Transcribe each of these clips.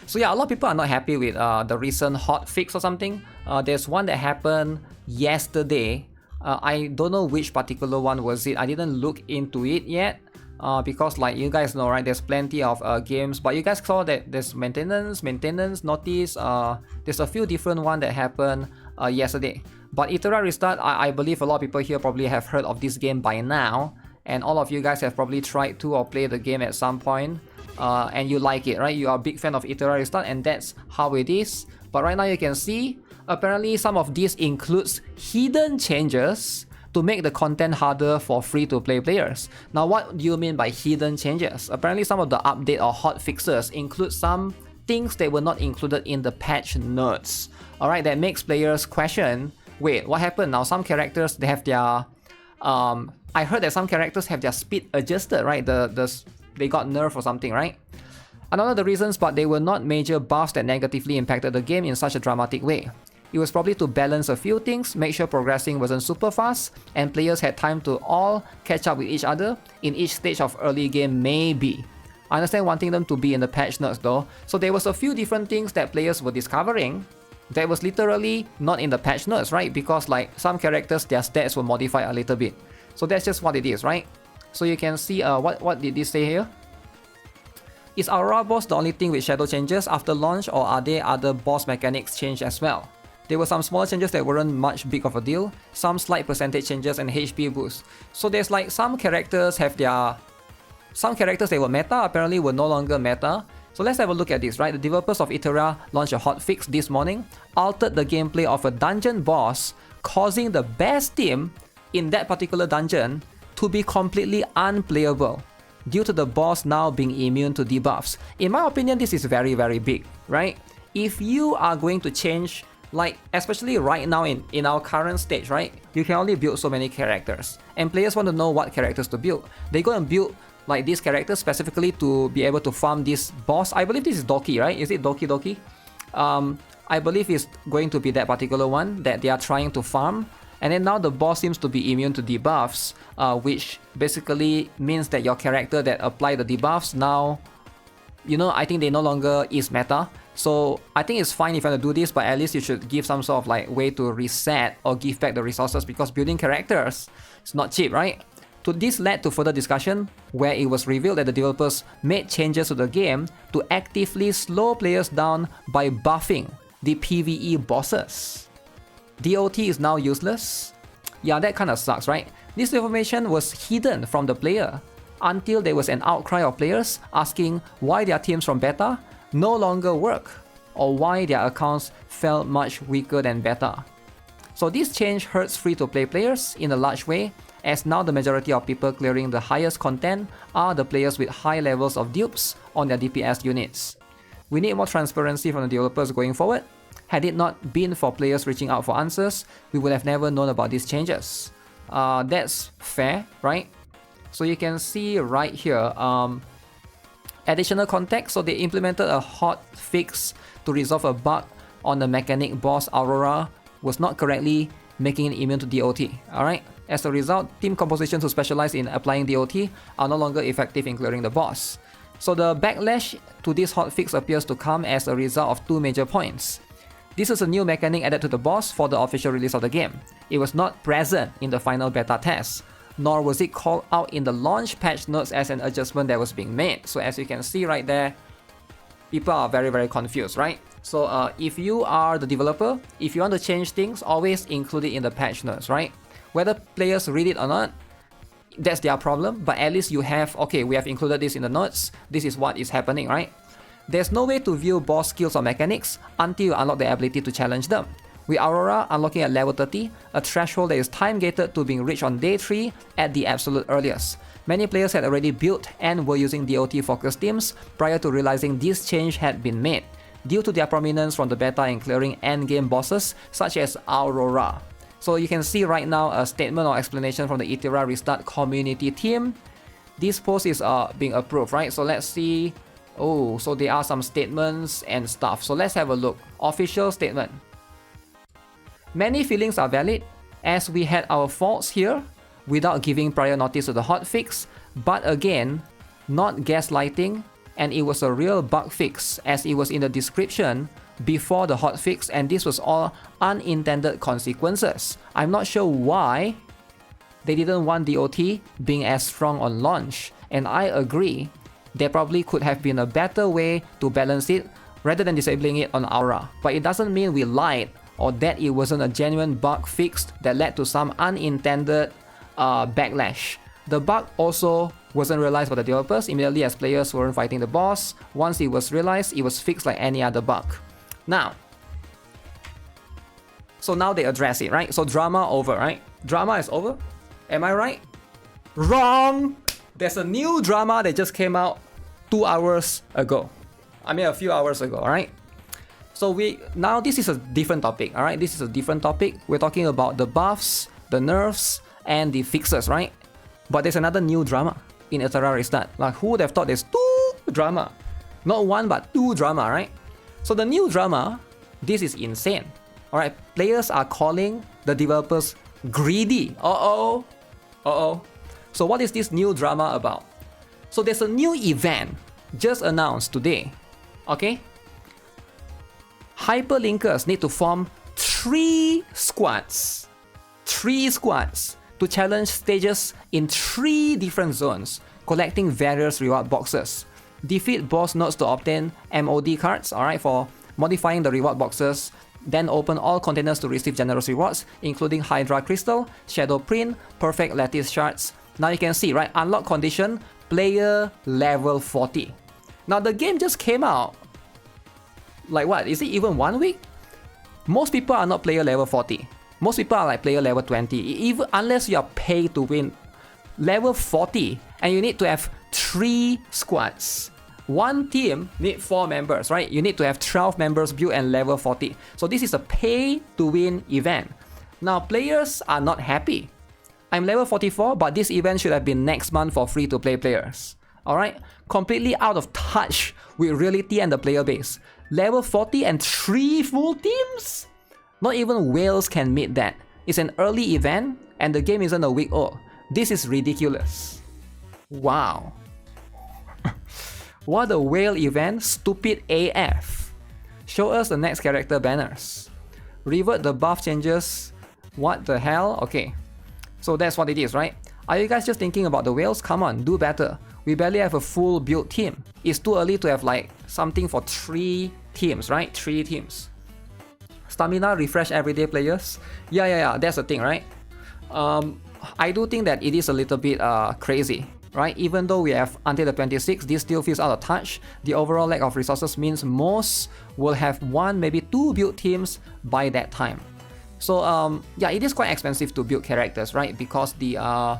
So yeah, a lot of people are not happy with the recent hot fix or something. There's one that happened yesterday. I don't know which particular one was it. I didn't look into it yet. Because like you guys know, right, there's plenty of games, but you guys saw that there's maintenance notice. There's a few different one that happened yesterday. But Etheria Restart, I believe a lot of people here probably have heard of this game by now, and all of you guys have probably tried to or played the game at some point, and you like it, right? You are a big fan of Etheria Restart, and that's how it is. But right now you can see, apparently some of this includes hidden changes to make the content harder for free-to-play players. Now, what do you mean by hidden changes? Apparently, some of the update or hot fixes include some things that were not included in the patch notes. Alright, that makes players question, wait, what happened? Now, some characters, they have their... I heard that some characters have their speed adjusted, right? They got nerfed or something, right? Another of the reasons, but they were not major buffs that negatively impacted the game in such a dramatic way. It was probably to balance a few things, make sure progressing wasn't super fast, and players had time to all catch up with each other in each stage of early game maybe. I understand wanting them to be in the patch notes though, so there was a few different things that players were discovering that was literally not in the patch notes, right? Because like some characters, their stats were modified a little bit. So that's just what it is, right? So you can see, what did this say here? Is Aurora boss the only thing with shadow changes after launch, or are there other boss mechanics changed as well? There were some small changes that weren't much big of a deal, some slight percentage changes and HP boosts. So there's like some characters have their... Some characters that were meta apparently were no longer meta. So let's have a look at this, right? The developers of Etheria launched a hotfix this morning, altered the gameplay of a dungeon boss, causing the best team in that particular dungeon to be completely unplayable due to the boss now being immune to debuffs. In my opinion, this is very, very big, right? If you are going to change, like, especially right now in our current stage, right? You can only build so many characters. And players want to know what characters to build. They go and build like these characters specifically to be able to farm this boss. I believe this is Doki, right? Is it Doki Doki? I believe it's going to be that particular one that they are trying to farm. And then now the boss seems to be immune to debuffs, which basically means that your character that applied the debuffs now, you know, I think they no longer is meta. So I think it's fine if you want to do this, but at least you should give some sort of like way to reset or give back the resources, because building characters is not cheap, right? So this led to further discussion where it was revealed that the developers made changes to the game to actively slow players down by buffing the PvE bosses. DOT is now useless. Yeah, that kind of sucks, right? This information was hidden from the player until there was an outcry of players asking why their teams from beta no longer work, or why their accounts felt much weaker than beta. So this change hurts free-to-play players in a large way, as now the majority of people clearing the highest content are the players with high levels of dupes on their DPS units. We need more transparency from the developers going forward. Had it not been for players reaching out for answers, we would have never known about these changes. That's fair, right? So you can see right here, additional context. So they implemented a hot fix to resolve a bug on the mechanic boss Aurora was not correctly making it immune to DOT. Alright? As a result, team compositions who specialize in applying DOT are no longer effective in clearing the boss. So the backlash to this hotfix appears to come as a result of two major points. This is a new mechanic added to the boss for the official release of the game. It was not present in the final beta test, nor was it called out in the launch patch notes as an adjustment that was being made. So as you can see right there, people are very, very confused, right? So if you are the developer, if you want to change things, always include it in the patch notes, right? Whether players read it or not, that's their problem, but at least you have, okay, we have included this in the notes, this is what is happening, right? There's no way to view boss skills or mechanics until you unlock the ability to challenge them. With Aurora unlocking at level 30, a threshold that is time-gated to being reached on day 3 at the absolute earliest. Many players had already built and were using DOT-focused teams prior to realizing this change had been made, due to their prominence from the beta in clearing endgame bosses such as Aurora. So you can see right now a statement or explanation from the Etheria Restart community team. This post is being approved, right? So let's see. Oh, so there are some statements and stuff. So let's have a look. Official statement. Many feelings are valid, as we had our faults here without giving prior notice to the hotfix, but again, not gaslighting, and it was a real bug fix as it was in the description before the hotfix, and this was all unintended consequences. I'm not sure why they didn't want DOT being as strong on launch, and I agree, there probably could have been a better way to balance it rather than disabling it on Aura. But it doesn't mean we lied or that it wasn't a genuine bug fix that led to some unintended backlash. The bug also wasn't realized by the developers immediately as players weren't fighting the boss. Once it was realized, it was fixed like any other bug. Now they address it, right? So drama over, right? Drama is over? Am I right? Wrong! There's a new drama that just came out 2 hours ago. I mean a few hours ago, alright? So now this is a different topic, alright? This is a different topic. We're talking about the buffs, the nerfs, and the fixes, right? But there's another new drama in Etheria Restart. Like, who would have thought there's 2 drama? Not 1 but 2 drama, right? So the new drama, this is insane. Alright, players are calling the developers greedy. Uh-oh. So what is this new drama about? So there's a new event just announced today. Okay? Hyperlinkers need to form 3 squads. 3 squads to challenge stages in 3 different zones, collecting various reward boxes. Defeat boss nodes to obtain MOD cards, alright, for modifying the reward boxes. Then open all containers to receive generous rewards, including Hydra Crystal, Shadow Print, Perfect Lattice Shards. Now you can see, right? Unlock condition, player level 40. Now the game just came out. Like what? Is it even 1 week? Most people are not player level 40. Most people are like player level 20. Even unless you are paid to win. Level 40, and you need to have 3 squads. One team need 4 members, right? You need to have 12 members built and level 40. So this is a pay to win event. Now players are not happy. I'm level 44, but this event should have been next month for free to play players. Alright? Completely out of touch with reality and the player base. Level 40 and 3 full teams? Not even whales can meet that. It's an early event and the game isn't a week old. This is ridiculous. Wow. What a whale event, stupid AF. Show us the next character banners. Revert the buff changes. What the hell? Okay. So that's what it is, right? Are you guys just thinking about the whales? Come on, do better. We barely have a full build team. It's too early to have like something for 3 teams, right? 3 teams. Stamina refresh everyday players. Yeah, that's the thing, right? I do think that it is a little bit crazy. Right? Even though we have until the 26th, this still feels out of touch. The overall lack of resources means most will have 1, maybe 2 build teams by that time. So yeah, it is quite expensive to build characters, right? Because the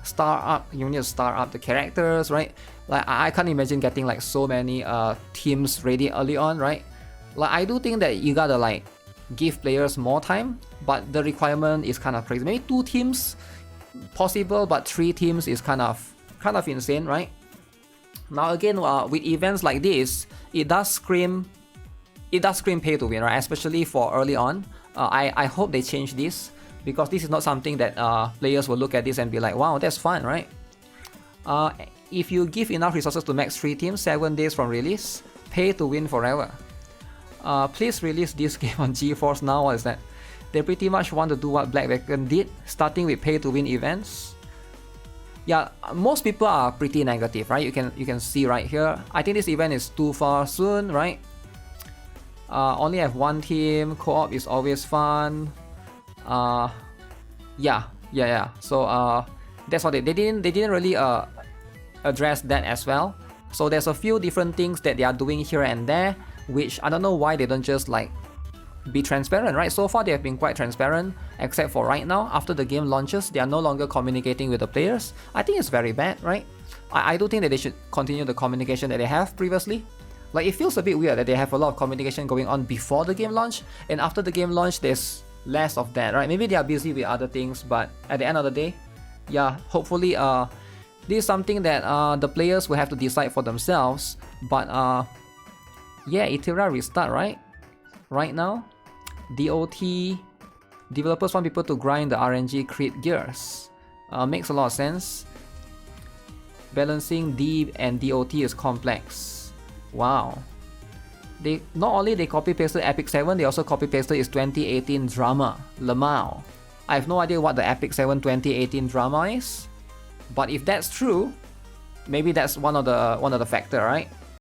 star up, you need to star up the characters, right? Like I can't imagine getting like so many teams ready early on, right? Like I do think that you gotta like give players more time, but the requirement is kind of crazy. Maybe 2 teams possible, but 3 teams is kind of insane, right? Now again, with events like this, it does scream pay to win, right? Especially for early on. I hope they change this, because this is not something that players will look at this and be like, wow, that's fun, right? If you give enough resources to max 3 teams 7 days from release, pay to win forever. Please release this game on GeForce now. What is that? They pretty much want to do what Black Beacon did, starting with pay to win events. Yeah, most people are pretty negative, right? You can see right here. I think this event is too far soon, right? Only have 1 team. Co-op is always fun. Yeah. So that's what they didn't really address that as well. So there's a few different things that they are doing here and there, which I don't know why they don't just like be transparent, right? So far they have been quite transparent, except for right now, after the game launches, they are no longer communicating with the players. I think it's very bad, right? I do think that they should continue the communication that they have previously. Like, it feels a bit weird that they have a lot of communication going on before the game launch, and after the game launch, there's less of that, right? Maybe they are busy with other things, but at the end of the day, yeah, hopefully, this is something that the players will have to decide for themselves. But yeah, Etheria Restart, right? Right now, DOT developers want people to grind the RNG crit gears. Makes a lot of sense. Balancing D and DOT is complex. Wow. They not only they copy pasted Epic 7, they also copy pasted its 2018 drama, Lemao. I have no idea what the Epic 7 2018 drama is, but if that's true, maybe that's one of the factor, right?